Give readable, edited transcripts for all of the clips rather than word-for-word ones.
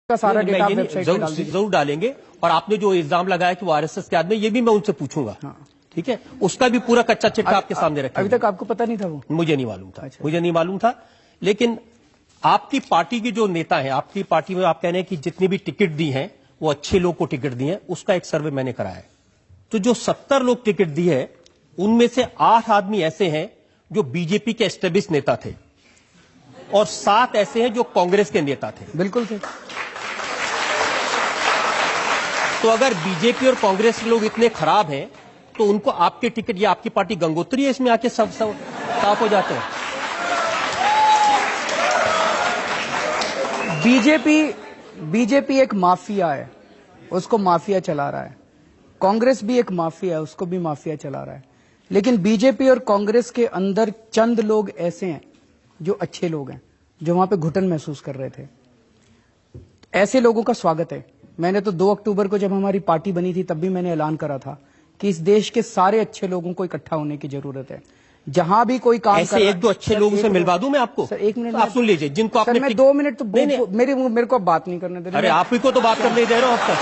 का सारा डेटा आप वेबसाइट पे डाल दीजिए। जरूर डालेंगे। और आपने जो इल्जाम लगाया कि वो आरएसएस के आदमी, ये भी मैं उनसे पूछूंगा। हाँ। ठीक है, उसका भी पूरा कच्चा चिट्ठा आपके सामने रखेंगे। अभी तक आपको पता नहीं था वो? मुझे नहीं मालूम था। अच्छा। मुझे नहीं मालूम था। लेकिन आपकी पार्टी की जो नेता है, आपकी पार्टी में आप कह रहे हैं कि जितनी भी टिकट दी हैं वो अच्छे लोग को टिकट दी है, उसका एक सर्वे मैंने कराया है। तो जो 70 लोग टिकट दी है उनमें से 8 आदमी ऐसे हैं जो बीजेपी के एस्टेब्लिश नेता थे और 7 ऐसे हैं जो कांग्रेस के नेता थे। बिल्कुल थे। तो अगर बीजेपी और कांग्रेस के लोग इतने खराब हैं तो उनको आपके टिकट, या आपकी पार्टी गंगोत्री है, इसमें आके सब साफ हो जाते हैं। बीजेपी एक माफिया है, उसको माफिया चला रहा है। कांग्रेस भी एक माफिया है, उसको भी माफिया चला रहा है। लेकिन बीजेपी और कांग्रेस के अंदर चंद लोग ऐसे हैं जो अच्छे लोग हैं, जो वहां पे घुटन महसूस कर रहे थे। ऐसे लोगों का स्वागत है। मैंने तो 2 अक्टूबर को जब हमारी पार्टी बनी थी तब भी मैंने ऐलान करा था कि इस देश के सारे अच्छे लोगों को इकट्ठा होने की जरूरत है। जहां भी कोई काम ऐसे एक दो अच्छे लोगों से मिलवा दूं मैं आपको? सर 1 मिनट, आप सुन लीजिए। जिनको आपने मैं 2 मिनट तो मेरे को बात नहीं करने दे रहे। अरे आप ही को तो बात करने दे रहा हूं अब तक।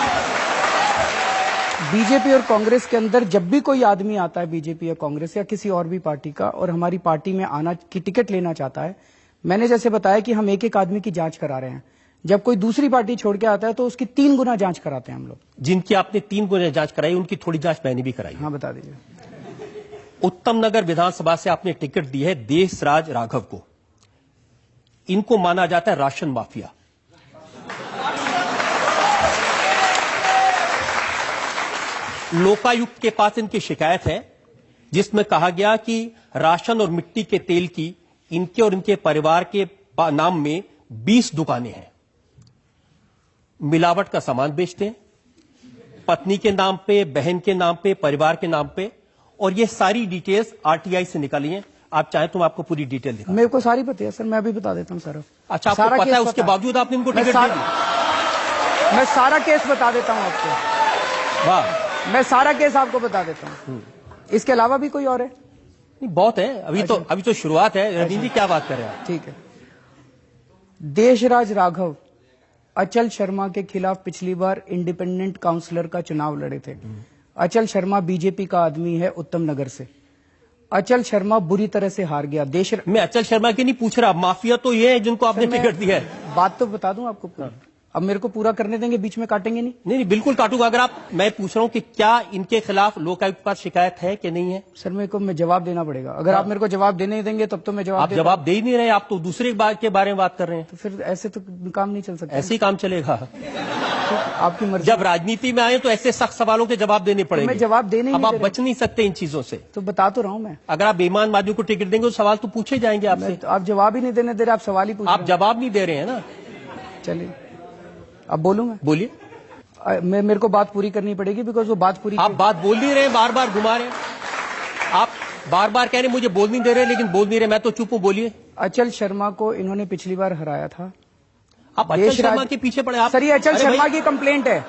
बीजेपी और कांग्रेस के अंदर जब भी कोई आदमी आता है, बीजेपी या कांग्रेस या किसी और भी पार्टी का, और हमारी पार्टी में आना की टिकट लेना चाहता है, मैंने जैसे बताया कि हम एक एक आदमी की जांच करा रहे हैं। जब कोई दूसरी पार्टी छोड़ के आता है तो उसकी 3 गुना जांच कराते हैं हम लोग। जिनकी आपने 3 गुना जांच कराई, उनकी थोड़ी जांच मैंने भी कराई। हाँ, बता दीजिए। उत्तम नगर विधानसभा से आपने टिकट दी है देशराज राघव को। इनको माना जाता है राशन माफिया। लोकायुक्त के पास इनकी शिकायत है जिसमें कहा गया कि राशन और मिट्टी के तेल की इनके और इनके परिवार के नाम में 20 दुकानें हैं। मिलावट का सामान बेचते हैं, पत्नी के नाम पे, बहन के नाम पे, परिवार के नाम पे, और ये सारी डिटेल्स आरटीआई से निकाली हैं। आप चाहें तो मैं आपको पूरी डिटेल दिखाऊं। मेरे को सारी पता है सर, मैं अभी बता देता हूं सारा। अच्छा, आपको पता है, उसके बावजूद आपने इनको टिकट दे दी? मैं सारा केस बता देता हूं आपको। वाह, मैं सारा केस आपको बता देता हूं। इसके अलावा भी कोई और है? नहीं, बहुत है। अभी तो शुरुआत है। रवीन जी, क्या बात कर रहे हैं? ठीक है। देशराज राघव अचल शर्मा के खिलाफ पिछली बार इंडिपेंडेंट काउंसलर का चुनाव लड़े थे। अचल शर्मा बीजेपी का आदमी है, उत्तम नगर से। अचल शर्मा बुरी तरह से हार गया। मैं अचल शर्मा की नहीं पूछ रहा, माफिया तो ये है जिनको आपने टिकट दिया है। बात तो बता दूं आपको। अब मेरे को पूरा करने देंगे, बीच में काटेंगे नहीं? नहीं, बिल्कुल काटूंगा। अगर आप, मैं पूछ रहा हूं कि क्या इनके खिलाफ लोकायुक्त के पास शिकायत है कि नहीं है? सर मेरे को जवाब देना पड़ेगा। अगर आप मेरे को जवाब देने ही देंगे तब तो मैं जवाब। आप जवाब दे ही नहीं रहे, आप तो दूसरे बात के बारे में बात कर रहे हैं। तो फिर ऐसे तो काम नहीं चल सकता। ऐसे ही काम चलेगा? आपकी मर्जी। जब राजनीति में आए तो ऐसे सख्त सवालों के जवाब देने पड़ेंगे। मैं जवाब देने अब आप बच नहीं सकते इन चीजों से। तो बता तो रहा हूं मैं। अगर आप बेईमान आदमी को टिकट देंगे तो सवाल तो पूछे जाएंगे आपसे। तो आप जवाब ही नहीं देने दे रहे, आप सवाल ही पूछ रहे हैं। आप जवाब नहीं दे रहे हैं ना। चलिए, अब बोलूं मैं? बोलिए। मेरे को बात पूरी करनी पड़ेगी, बिकॉज वो बात पूरी। आप बात बोल नहीं रहे, बार बार घुमा रहे हैं। आप बार बार कह रहे हैं मुझे बोल नहीं दे रहे, लेकिन बोल नहीं रहे। मैं तो चुप हूं, बोलिए। अचल शर्मा को इन्होंने पिछली बार हराया था। आप अचल शर्मा के पीछे पड़े आप? सर ये अचल शर्मा की कंप्लेंट है,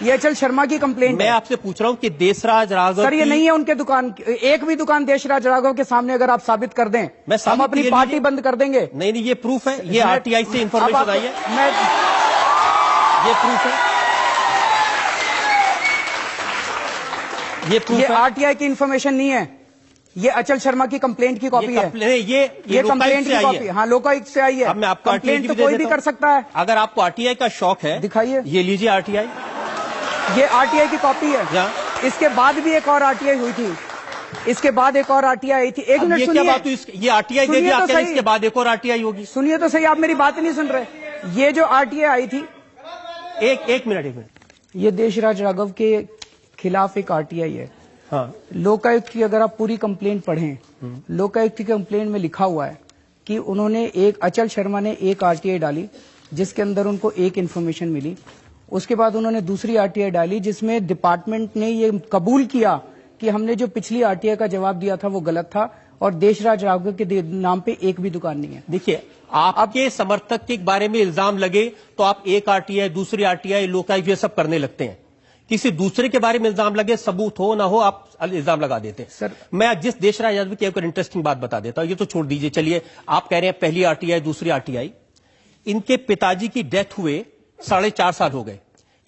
ये अचल शर्मा की कंप्लेंट है। मैं आपसे पूछ रहा हूं कि देशराज राघव। सर ये नहीं है उनके दुकान, एक भी दुकान देशराज राघव के सामने अगर आप साबित कर दें, हम अपनी पार्टी बंद कर देंगे। नहीं, ये प्रूफ है। ये आरटीआई से इंफॉर्मेशन आई है। ये प्रूफ है। ये आरटीआई की इंफॉर्मेशन नहीं है, ये अचल शर्मा की कंप्लेंट की कॉपी है। ये कंप्लेंट की कॉपी। हाँ, लोकायुक्त से आई है। अब मैं आपको कंप्लेंट तो कोई भी कर सकता है। अगर आपको आरटीआई का शौक है, दिखाइए। ये लीजिए आरटीआई। ये आरटीआई की कॉपी है। इसके बाद भी एक और आरटीआई हुई थी। इसके बाद एक और आरटीआई आई थी। 1 मिनट सुनिए। क्या बात हुई? ये आरटीआई दे दिया, इसके बाद एक और आरटीआई होगी? सुनिए तो सही, आप मेरी बात नहीं सुन रहे। ये जो आरटीआई आई थी, एक मिनट। ये देशराज राघव के खिलाफ एक आरटीआई है। हाँ। लोकायुक्त की अगर आप पूरी कंप्लेंट पढ़ें, लोकायुक्त की कंप्लेंट में लिखा हुआ है कि उन्होंने अचल शर्मा ने एक आरटीआई डाली जिसके अंदर उनको एक इन्फॉर्मेशन मिली। उसके बाद उन्होंने दूसरी आरटीआई डाली जिसमें डिपार्टमेंट ने ये कबूल किया कि हमने जो पिछली आरटीआई का जवाब दिया था वो गलत था और देशराज राघव के नाम पे एक भी दुकान नहीं है। देखिए, आपके समर्थक के बारे में इल्जाम लगे तो आप एक आरटीआई, दूसरी आरटीआई, लोकायुक्त ये सब करने लगते हैं। किसी दूसरे के बारे में इल्जाम लगे, सबूत हो ना हो, आप इल्जाम लगा देते हैं। सर मैं जिस देशराज यादव की एक इंटरेस्टिंग बात बता देता हूं, ये तो छोड़ दीजिए। चलिए, आप कह रहे हैं पहली आरटीआई, दूसरी आरटीआई। इनके पिताजी की डेथ हुए 4.5 साल हो गए।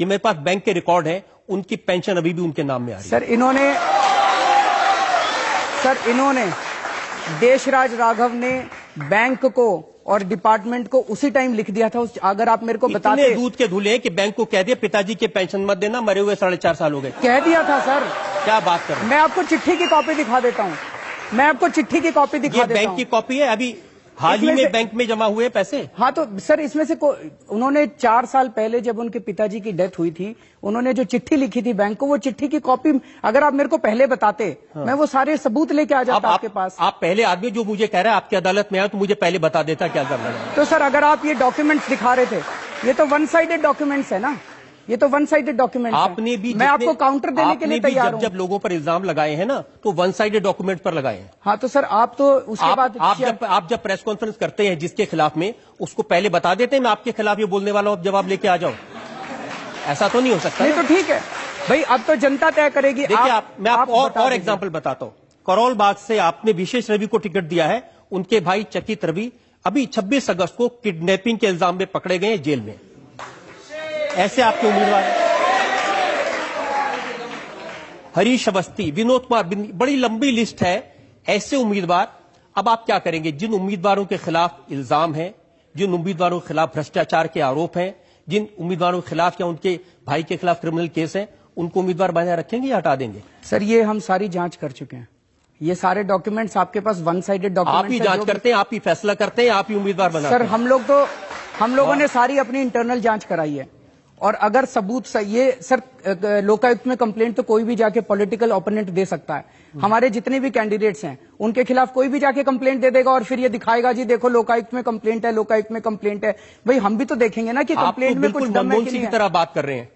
ये मेरे पास बैंक के रिकॉर्ड है, उनकी पेंशन अभी भी उनके नाम में आ रही है। सर इन्होंने देशराज राघव ने बैंक को और डिपार्टमेंट को उसी टाइम लिख दिया था। अगर आप मेरे को बताते, दूध के धुले कि बैंक को कह दिया पिताजी के पेंशन मत देना, मरे हुए 4.5 साल हो गए। कह दिया था सर। क्या बात कर रहे हैं? मैं आपको चिट्ठी की कॉपी दिखा देता हूँ, मैं आपको चिट्ठी की कॉपी दिखा देता हूँ। बैंक की कॉपी है, अभी हाल ही में बैंक में जमा हुए पैसे। हाँ तो सर इसमें से उन्होंने 4 साल पहले जब उनके पिताजी की डेथ हुई थी, उन्होंने जो चिट्ठी लिखी थी बैंक को, वो चिट्ठी की कॉपी अगर आप मेरे को पहले बताते, हाँ। मैं वो सारे सबूत लेके आ जाता आपके पास। आप पहले आदमी जो मुझे कह रहा है आपकी अदालत में आया तो मुझे पहले बता देता क्या करना है। तो सर अगर आप ये डॉक्यूमेंट्स दिखा रहे थे, ये तो वन साइडेड डॉक्यूमेंट्स है ना, ये तो वन साइडेड डॉक्यूमेंट। आपने भी, मैं आपको काउंटर देने के लिए तैयार हूं। जब लोगों पर इल्जाम लगाए हैं ना, तो वन साइडेड डॉक्यूमेंट पर लगाए हैं। हाँ तो सर आप तो उसके बाद आप जब प्रेस कॉन्फ्रेंस करते हैं जिसके खिलाफ में, उसको पहले बता देते हैं मैं आपके खिलाफ ये बोलने वाला हूं, जवाब लेके आ जाओ। ऐसा तो नहीं हो सकता। नहीं तो ठीक है भाई, अब तो जनता तय करेगी। देखिए मैं आपको और एग्जाम्पल बताता हूं। करोल बाग से आपने विशेष रवि को टिकट दिया है, उनके भाई चकित रवि अभी 26 अगस्त को किडनैपिंग के इल्जाम में पकड़े गए जेल में। ऐसे आपके उम्मीदवार हरीश अवस्थी, विनोद कुमार, बड़ी लंबी लिस्ट है ऐसे उम्मीदवार। अब आप क्या करेंगे? जिन उम्मीदवारों के खिलाफ इल्जाम है, जिन उम्मीदवारों के खिलाफ भ्रष्टाचार के आरोप हैं, जिन उम्मीदवारों के खिलाफ या उनके भाई के खिलाफ क्रिमिनल केस है, उनको उम्मीदवार बनाए रखेंगे या हटा देंगे? सर ये हम सारी जांच कर चुके हैं, ये सारे डॉक्यूमेंट्स आपके पास वन साइडेड डॉक्यूमेंट्स। आप ही जांच करते हैं, आप ही फैसला करते हैं, आप ही उम्मीदवार बनाते हैं। सर हम लोगों ने सारी अपनी इंटरनल जांच कराई है, और अगर सबूत सही, ये सर लोकायुक्त में कंप्लेंट तो कोई भी जाके पॉलिटिकल ओपोनेंट दे सकता है। हमारे जितने भी कैंडिडेट्स हैं उनके खिलाफ कोई भी जाके कंप्लेंट दे देगा और फिर ये दिखाएगा जी देखो लोकायुक्त में कंप्लेंट है, लोकायुक्त में कंप्लेंट है। भाई हम भी तो देखेंगे ना कि कंप्लेंट में कुछ दम है कि नहीं है। की तरह बात कर रहे हैं।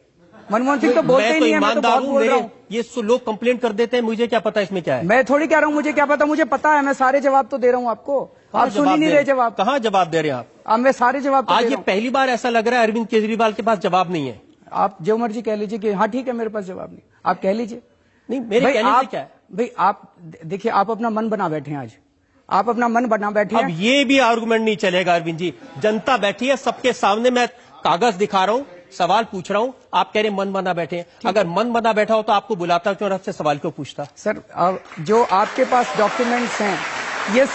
मनमोहन सिंह तो बोलते ही नहीं है, मैं तो बहुत बोल रहा हूं। ये लोग कंप्लेंट कर देते हैं, मुझे क्या पता इसमें क्या है। मैं थोड़ी कह रहा हूं मुझे क्या पता, मुझे पता है, मैं सारे जवाब तो दे रहा हूं आपको। आप सुन ही नहीं रहे जवाब। कहाँ जवाब दे रहे हैं आप? अब मैं सारे जवाब तो आज ये पहली बार ऐसा लग रहा है अरविंद केजरीवाल के पास जवाब नहीं है। आप जो मर्जी कह लीजिए कि हाँ ठीक है मेरे पास जवाब नहीं, आप कह लीजिए। नहीं मेरे कहने से क्या है भाई, आप देखिए आप अपना मन बना बैठे हैं, आज आप अपना मन बना बैठे हैं। अब ये भी आर्गुमेंट नहीं चलेगा अरविंद जी, जनता बैठी है सबके सामने, मैं कागज दिखा रहा हूं, सवाल पूछ रहा हूं, आप कह रहे मन बना बैठे हैं। अगर मन बना बैठा हो तो आपको बुलाता क्यों, आपसे सवाल क्यों पूछता? सर जो आपके पास डॉक्यूमेंट्स हैं ये